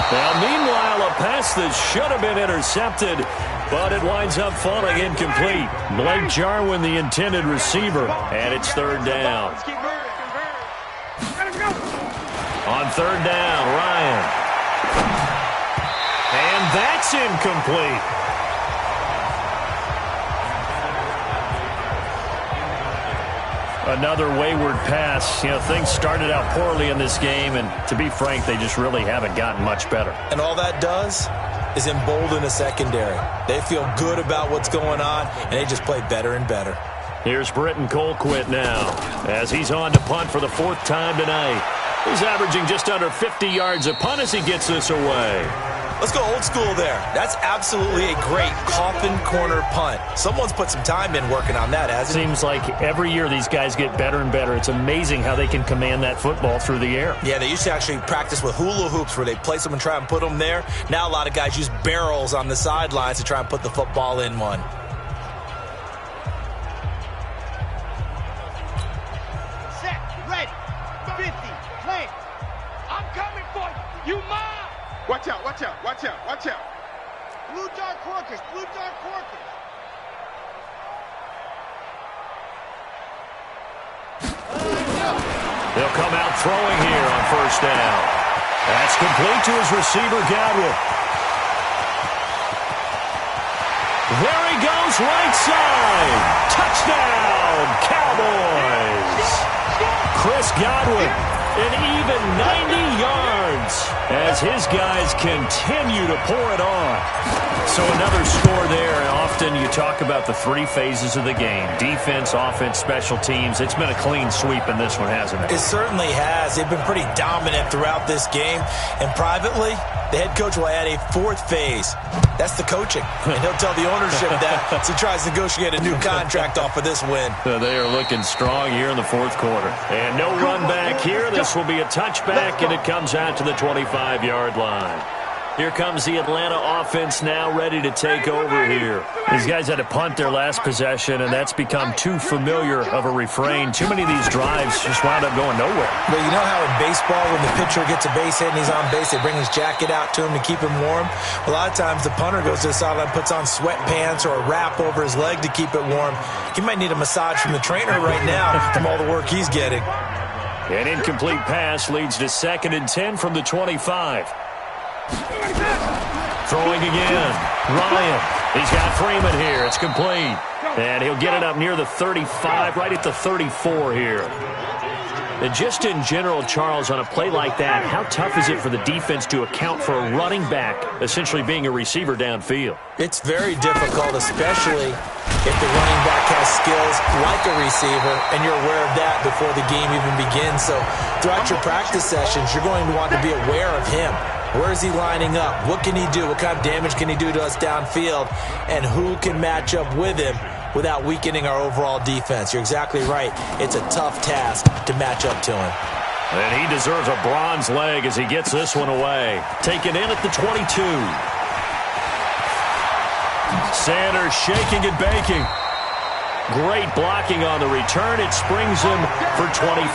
Now, meanwhile, a pass that should have been intercepted, but it winds up falling incomplete. Blake Jarwin, the intended receiver, and it's 3rd down. On 3rd down, Ryan. And that's incomplete. Another wayward pass. You know, things started out poorly in this game, and to be frank, they just really haven't gotten much better. And all that does is embolden the secondary. They feel good about what's going on, and they just play better and better. Here's Britton Colquitt now as he's on to punt for the 4th time tonight. He's averaging just under 50 yards a punt as he gets this away. Let's go old school there. That's absolutely a great coffin corner punt. Someone's put some time in working on that, hasn't it? Seems like every year these guys get better and better. It's amazing how they can command that football through the air. Yeah, they used to actually practice with hula hoops where they place them and try and put them there. Now a lot of guys use barrels on the sidelines to try and put the football in one. Set, ready, 50, play. I'm coming for you. You mine. Watch out. Blue dark corkers. They'll come out throwing here on 1st down. That's complete to his receiver, Godwin. There he goes, right side. Touchdown, Cowboys. Chris Godwin, an even 90 yards as his guys continue to pour it on. So another score there, and often you talk about the 3 phases of the game. Defense, offense, special teams. It's been a clean sweep in this one, hasn't it? It certainly has. They've been pretty dominant throughout this game. And privately, the head coach will add a 4th phase. That's the coaching. And he'll tell the ownership that as he tries to negotiate a new contract off of this win. They are looking strong here in the 4th quarter. And no run back here. This will be a touchback, and it comes out to the 25-yard line. Here comes the Atlanta offense now ready to take over here. These guys had to punt their last possession, and that's become too familiar of a refrain. Too many of these drives just wound up going nowhere. Well, you know how in baseball when the pitcher gets a base hit and he's on base, they bring his jacket out to him to keep him warm? A lot of times the punter goes to the sideline, puts on sweatpants or a wrap over his leg to keep it warm. He might need a massage from the trainer right now from all the work he's getting. An incomplete pass leads to 2nd and 10 from the 25. Throwing again. Ryan. He's got Freeman here. It's complete. And he'll get it up near the 35, right at the 34 here. And just in general, Charles, on a play like that, how tough is it for the defense to account for a running back essentially being a receiver downfield? It's very difficult, especially if the running back has skills like a receiver, and you're aware of that before the game even begins. So throughout your practice sessions, you're going to want to be aware of him. Where is he lining up? What can he do? What kind of damage can he do to us downfield? And who can match up with him without weakening our overall defense? You're exactly right. It's a tough task to match up to him. And he deserves a bronze leg as he gets this one away. Taken in at the 22. Sanders shaking and baking. Great blocking on the return. It springs him for 25.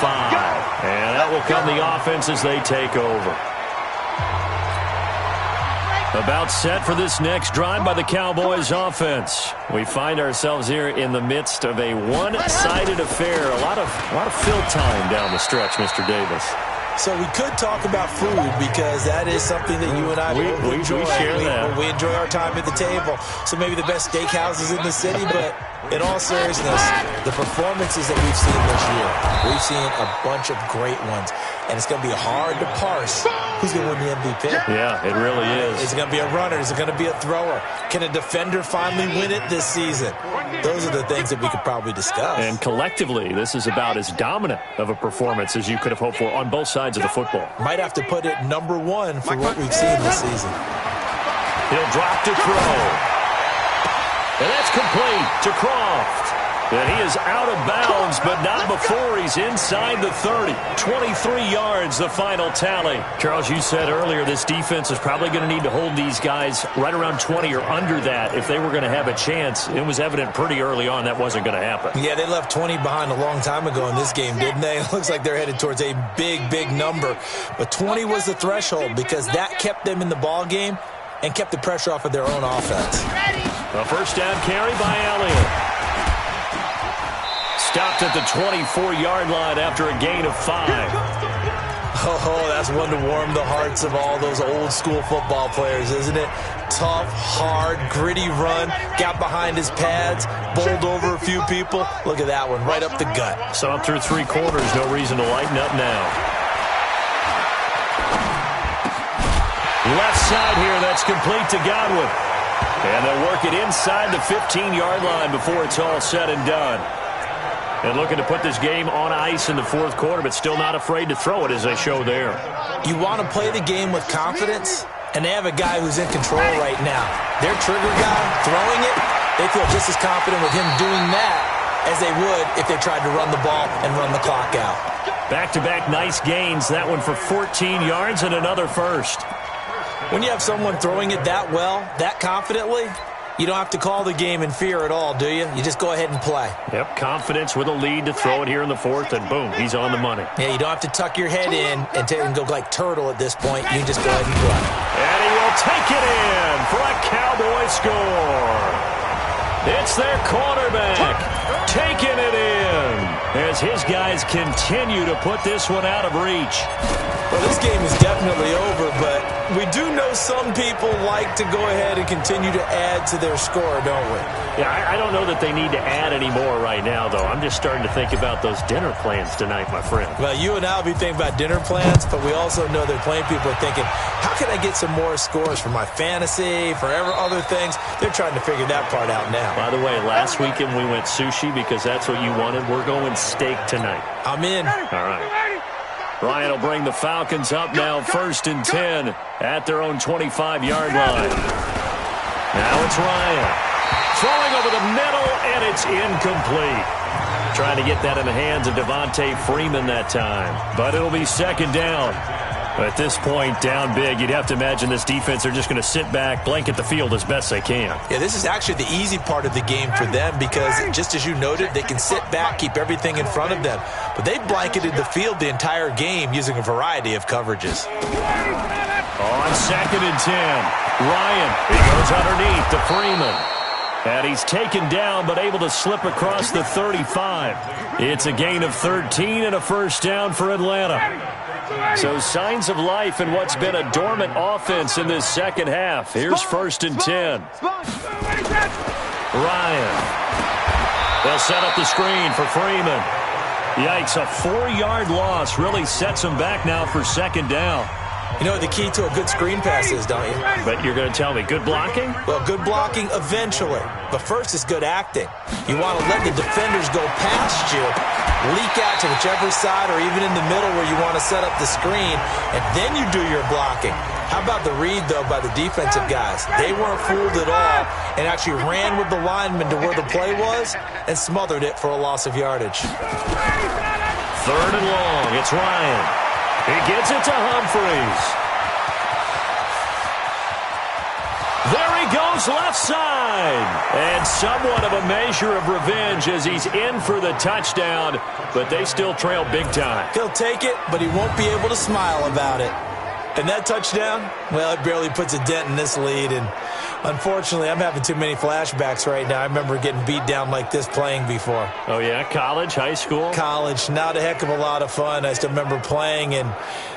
And that will come the offense as they take over. About set for this next drive by the Cowboys offense. We find ourselves here in the midst of a one-sided affair. A lot of fill time down the stretch, Mr. Davis. So we could talk about food because that is something that you and I enjoy. We share that. We enjoy our time at the table. So maybe the best steakhouses in the city, but in all seriousness, the performances that we've seen this year, we've seen a bunch of great ones. And it's going to be hard to parse who's going to win the MVP. Yeah, it really is. Is it going to be a runner? Is it going to be a thrower? Can a defender finally win it this season? Those are the things that we could probably discuss. And collectively, this is about as dominant of a performance as you could have hoped for on both sides of the football. Might have to put it number one for what we've seen this season. He'll drop to throw. And that's complete to Croft. And he is out of bounds, but not before he's inside the 30. 23 yards, the final tally. Charles, you said earlier this defense is probably going to need to hold these guys right around 20 or under that if they were going to have a chance. It was evident pretty early on that wasn't going to happen. Yeah, they left 20 behind a long time ago in this game, didn't they? It looks like they're headed towards a big, big number. But 20 was the threshold because that kept them in the ball game and kept the pressure off of their own offense. A first down carry by Elliott. Stopped at the 24-yard line after a gain of 5. Oh, that's one to warm the hearts of all those old-school football players, isn't it? Tough, hard, gritty run. Got behind his pads, bowled over a few people. Look at that one, right up the gut. So up through 3 quarters, no reason to lighten up now. Left side here, that's complete to Godwin. And they'll work it inside the 15-yard line before it's all said and done. And looking to put this game on ice in the 4th quarter, but still not afraid to throw it as they show there. You want to play the game with confidence, and they have a guy who's in control right now. Their trigger guy throwing it, they feel just as confident with him doing that as they would if they tried to run the ball and run the clock out. Back-to-back nice gains. That one for 14 yards and another first. When you have someone throwing it that well, that confidently, you don't have to call the game in fear at all, do you? You just go ahead and play. Yep, confidence with a lead to throw it here in the 4th, and boom, he's on the money. Yeah, you don't have to tuck your head in and go like turtle at this point. You can just go ahead and play. And he will take it in for a Cowboy score. It's their quarterback taking it in as his guys continue to put this one out of reach. Well, this game is definitely over, but we do know some people like to go ahead and continue to add to their score, don't we? Yeah, I don't know that they need to add any more right now, though. I'm just starting to think about those dinner plans tonight, my friend. Well, you and I will be thinking about dinner plans, but we also know that plenty of people are thinking, how can I get some more scores for my fantasy, for other things? They're trying to figure that part out now. By the way, last weekend we went sushi because that's what you wanted. We're going steak tonight. I'm in. All right. Ryan will bring the Falcons up now 1st and 10 at their own 25-yard line. Now it's Ryan. Throwing over the middle, and it's incomplete. Trying to get that in the hands of Devontae Freeman that time. But it'll be 2nd down. At this point, down big, you'd have to imagine this defense are just going to sit back, blanket the field as best they can. Yeah, this is actually the easy part of the game for them because, just as you noted, they can sit back, keep everything in front of them. But they blanketed the field the entire game using a variety of coverages. On 2nd and 10, Ryan, he goes underneath to Freeman. And he's taken down but able to slip across the 35. It's a gain of 13 and a first down for Atlanta. So signs of life in what's been a dormant offense in this second half. Here's 1st and 10. Ryan. They'll set up the screen for Freeman. Yikes, a 4-yard loss really sets him back now for second down. You know what the key to a good screen pass is, don't you? But you're going to tell me, good blocking? Well, good blocking eventually. But first is good acting. You want to let the defenders go past you, leak out to whichever side or even in the middle where you want to set up the screen, and then you do your blocking. How about the read, though, by the defensive guys? They weren't fooled at all and actually ran with the lineman to where the play was and smothered it for a loss of yardage. 3rd and long. It's Ryan. He gets it to Humphreys. There he goes left side. And somewhat of a measure of revenge as he's in for the touchdown, but they still trail big time. He'll take it, but he won't be able to smile about it. And that touchdown, well, it barely puts a dent in this lead. And unfortunately, I'm having too many flashbacks right now. I remember getting beat down like this playing before. Oh, yeah? College, high school? College. Not a heck of a lot of fun. I still remember playing and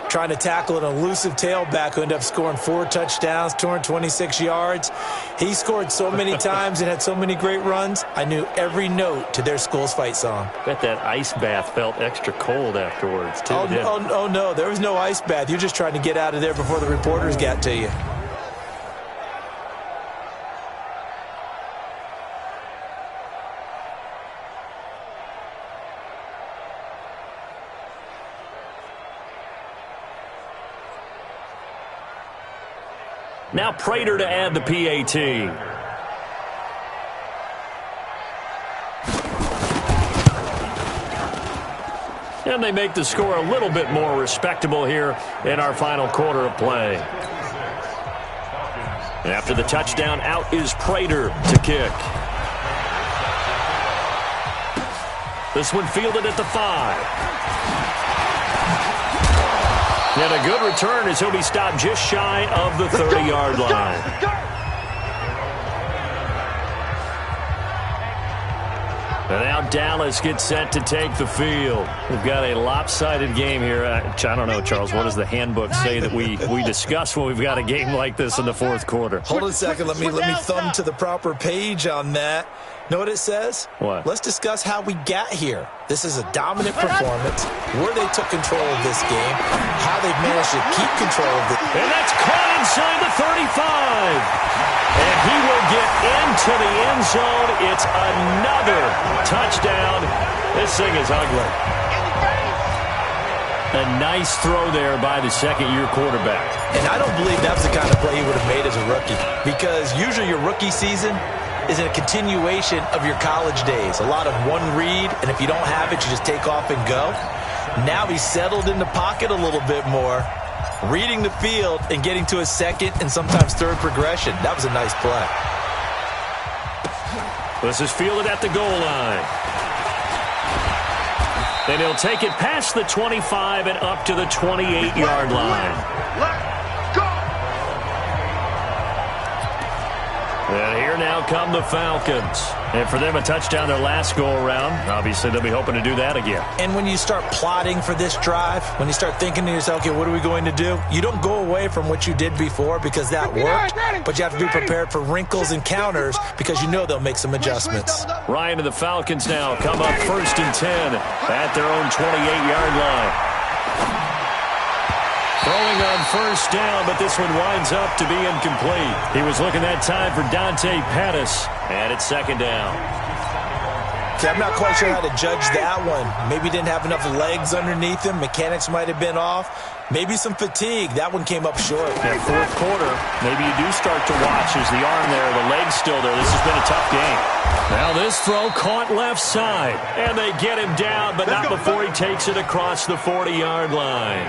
trying to tackle an elusive tailback who ended up scoring 4 touchdowns, 226 yards. He scored so many times and had so many great runs, I knew every note to their school's fight song. Bet that ice bath felt extra cold afterwards, too. Oh, no. There was no ice bath. You're just trying to get out of there before the reporters got to you. Now Prater to add the PAT. And they make the score a little bit more respectable here in our final quarter of play. After the touchdown, out is Prater to kick. This one fielded at the 5. And a good return as he'll be stopped just shy of the 30-yard line. And now Dallas gets set to take the field. We've got a lopsided game here. I don't know, Charles, what does the handbook say that we discuss when we've got a game like this in the 4th quarter? Hold on a second. Let me thumb to the proper page on that. Know what it says? What? Let's discuss how we got here. This is a dominant performance, where they took control of this game, how they've managed to keep control of it. And that's caught inside the 35. And he will get into the end zone. It's another touchdown. This thing is ugly. A nice throw there by the second-year quarterback. And I don't believe that was the kind of play he would have made as a rookie, because usually your rookie season is a continuation of your college days. A lot of one read, and if you don't have it, you just take off and go. Now he's settled in the pocket a little bit more, reading the field and getting to his second and sometimes third progression. That was a nice play. This is fielded at the goal line. And he'll take it past the 25 and up to the 28-yard line. And here now come the Falcons. And for them, a touchdown their last go-around. Obviously, they'll be hoping to do that again. And when you start plotting for this drive, when you start thinking to yourself, okay, what are we going to do? You don't go away from what you did before because that worked, but you have to be prepared for wrinkles and counters because you know they'll make some adjustments. Ryan and the Falcons now come up 1st and 10 at their own 28-yard line. Throwing on 1st down, but this one winds up to be incomplete. He was looking that time for Dante Pettis, and it's 2nd down. Okay, I'm not quite sure how to judge that one. Maybe didn't have enough legs underneath him. Mechanics might have been off. Maybe some fatigue. That one came up short. That 4th quarter, maybe you do start to watch as the arm there, the leg's still there. This has been a tough game. Now this throw caught left side, and they get him down, but not before he takes it across the 40-yard line.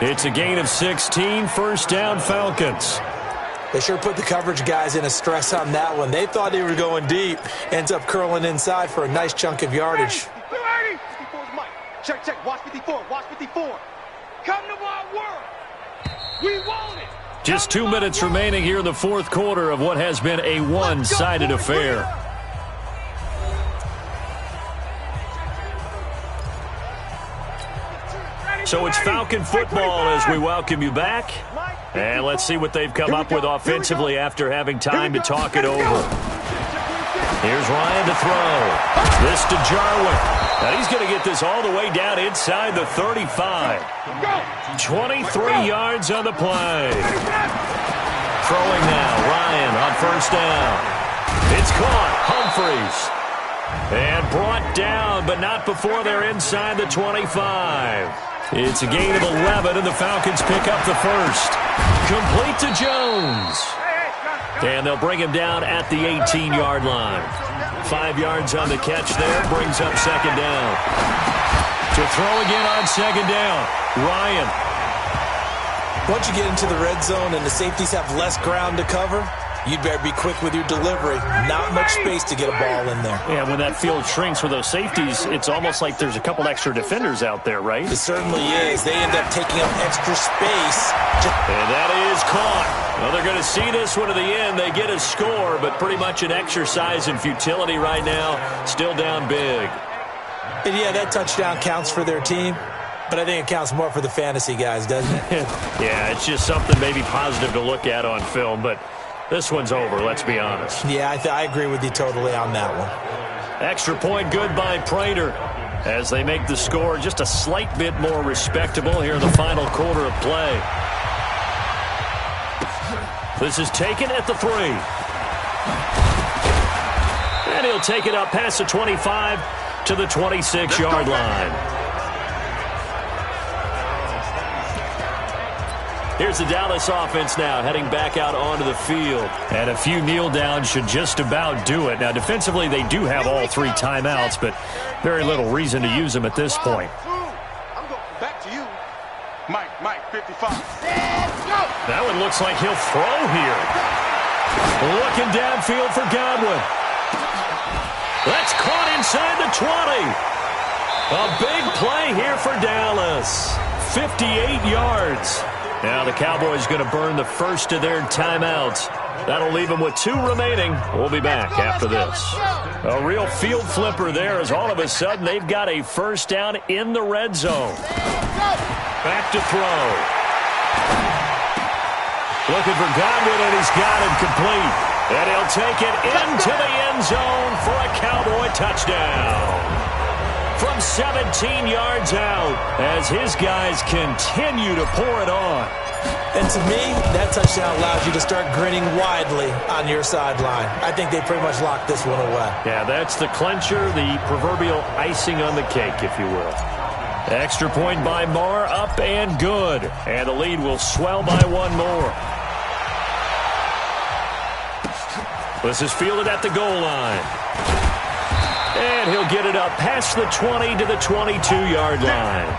It's a gain of 16, 1st down Falcons. They sure put the coverage guys in a stress on that one. They thought they were going deep. Ends up curling inside for a nice chunk of yardage. 54's Mike. Check. Watch 54. Watch 54. Come to my world. We want it. Just 2 minutes remaining here in the 4th quarter of what has been a one-sided affair. So it's Falcon football as we welcome you back. And let's see what they've come up with offensively after having time to talk it over. Here's Ryan to throw. This to Jarwin. Now he's going to get this all the way down inside the 35. 23 yards on the play. Throwing now. Ryan on first down. It's caught. Humphreys. And brought down, but not before they're inside the 25. It's a gain of 11, and the Falcons pick up the first. Complete to Jones. And they'll bring him down at the 18-yard line. 5 yards on the catch there, brings up second down. To throw again on second down, Ryan. Once you get into the red zone and the safeties have less ground to cover, you'd better be quick with your delivery. Not much space to get a ball in there. Yeah, when that field shrinks with those safeties, it's almost like there's a couple extra defenders out there, right? It certainly is. They end up taking up extra space. And that is caught. Well, they're going to see this one to the end. They get a score, but pretty much an exercise in futility right now. Still down big. And yeah, that touchdown counts for their team. But I think it counts more for the fantasy guys, doesn't it? Yeah, it's just something maybe positive to look at on film, but this one's over, let's be honest. Yeah, I agree with you totally on that one. Extra point good by Prater as they make the score just a slight bit more respectable here in the final quarter of play. This is taken at the 3. And he'll take it up past the 25 to the 26-yard line. Here's the Dallas offense now, heading back out onto the field. And a few kneel downs should just about do it. Now, defensively, they do have all 3 timeouts, but very little reason to use them at this point. I'm going back to you. Mike, 55. That one looks like he'll throw here. Looking downfield for Godwin. That's caught inside the 20. A big play here for Dallas. 58 yards. Now the Cowboys going to burn the first of their timeouts. That'll leave them with 2 remaining. We'll be back after this. A real field flipper there as all of a sudden they've got a first down in the red zone. Back to throw. Looking for Godwin, and he's got it complete. And he'll take it into the end zone for a Cowboy touchdown. From 17 yards out as his guys continue to pour it on. And to me, that touchdown allows you to start grinning widely on your sideline. I think they pretty much locked this one away. Yeah, that's the clincher, the proverbial icing on the cake, if you will. Extra point by Marr, up and good. And the lead will swell by 1 more. This is fielded at the goal line. And he'll get it up past the 20 to the 22-yard line.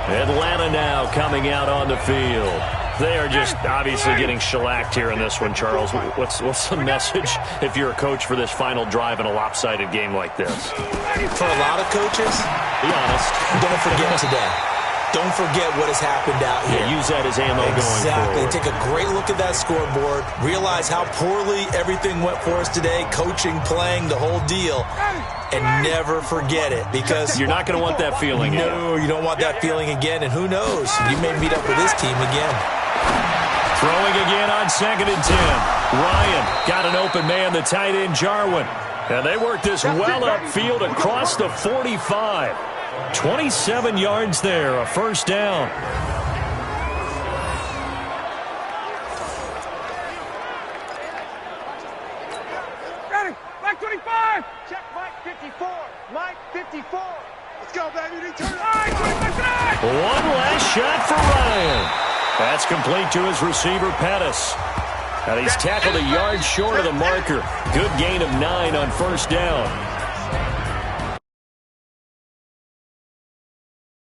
Atlanta now coming out on the field. They are just obviously getting shellacked here in this one, Charles. What's the message if you're a coach for this final drive in a lopsided game like this? For a lot of coaches, be honest, don't forget today. Don't forget what has happened out here. Yeah, use that as ammo going forward. Take a great look at that scoreboard. Realize how poorly everything went for us today. Coaching, playing, the whole deal. And never forget it, because you're not going to want that feeling again. No, you don't want that feeling again. And who knows? You may meet up with this team again. Throwing again on 2nd and 10. Ryan got an open man, the tight end Jarwin. And they work this well upfield across the 45. 27 yards there, a first down. Ready, Mike 25. Check Mike 54. Mike 54. Let's go, baby. Return. One last shot for Ryan. That's complete to his receiver, Pettis. And he's tackled a yard short of the marker. Good gain of 9 on first down.